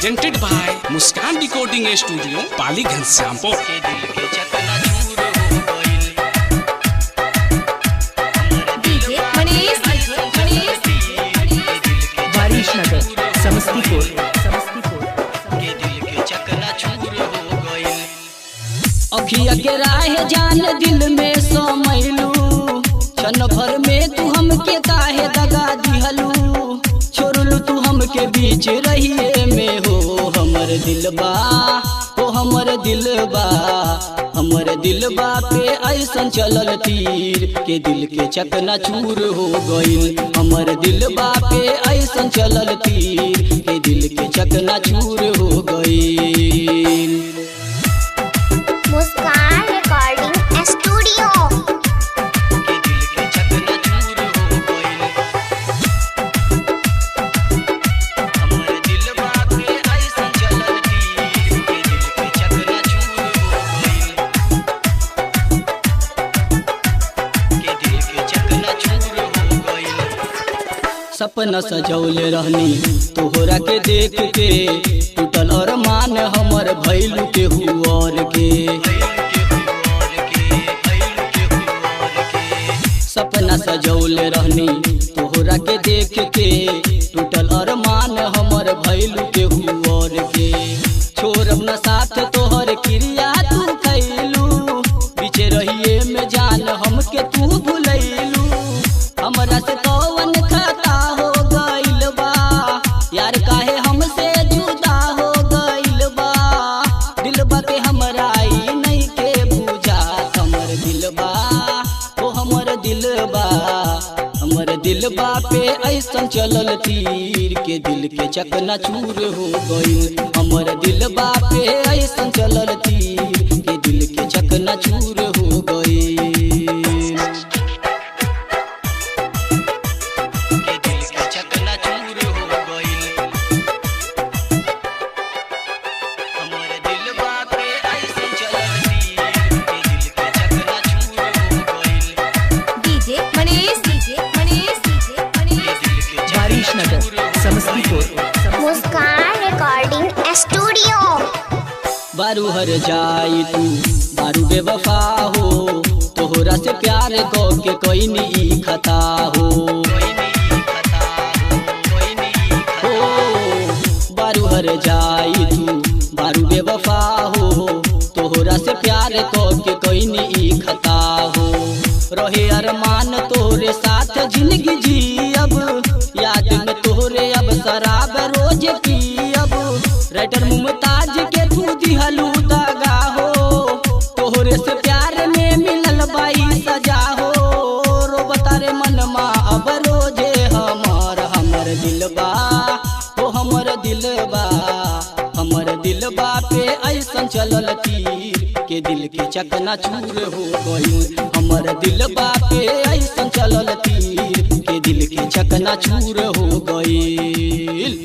Presented by Muskan recording studio Pali Ghanshyampur. Warisnagar Samastipur. अखिया के राह जान दिल में समैलू, क्षण भर में तू हमके काहे दगा दिहलू, छोड़लू तू हमके बीच रहिए में हो हमर दिलबा, ओ हमर दिलबा, हमर दिलबा पे ऐसन चलल तीर के दिल के चकना चूर हो गइल, हमर दिलबा पे ऐसन चलल तीर के दिल के चकना चूर हो गइल। मुस्कान रिकॉर्डिंग स्टूडियो। सपना सजौले रहनी तोहरा के देख के, टूटल अरमान हमर भइलू के हुआर के, सपना सजौले रहनी तोहरा के देख के, टूटल अरमान हमर भइलू के हुआर के, छोड़ब न साथ तोहर क्रिया तू खैलू, पीछे रहिए में जान हमके तू भुलैलू, हमरा से कौन खता हो गइल बा, यार काहे हमसे जुदा हो गइल बा, दिलबा के हमरा ई नहीं के बुझा, हमर दिलबा, ओ हमर दिलबा, हमर दिलबा पे ऐसन चलल तीर के दिल के चकना चूर हो गइल, हमर दिलबा पे ऐसन चलल तीर के दिल के चकना चूर हो गइल। वारिशनगर समस्तीपुर। मुस्कान रिकॉर्डिंग स्टूडियो। बारू हर जाई तू बारू बेवफा हो, तोहरा से प्यार को के कोई नहीं खता हो, बारू हर जाई तू बारू बेवफा हो, तोहरा से प्यार को के कोई नहीं खता हो, रहे अरमान तोहरे साथ जिंदगी जी अब, याद में तोहरे अब शराब रोज पी अब, राइटर मुमताज के तू दिहलू दगा हो, तोहरे से प्यार में मिलल बाई सजा हो, रो बतारे मनमा अब रोजे हमर दिलबा, ओ हमर दिलबा, हमर दिलबा पे ऐसन चलल तीर के दिल के चकना चूर हो गइल, हमर दिलबा पे ऐसन चलल तीर के दिल के चकना चूर हो गइल।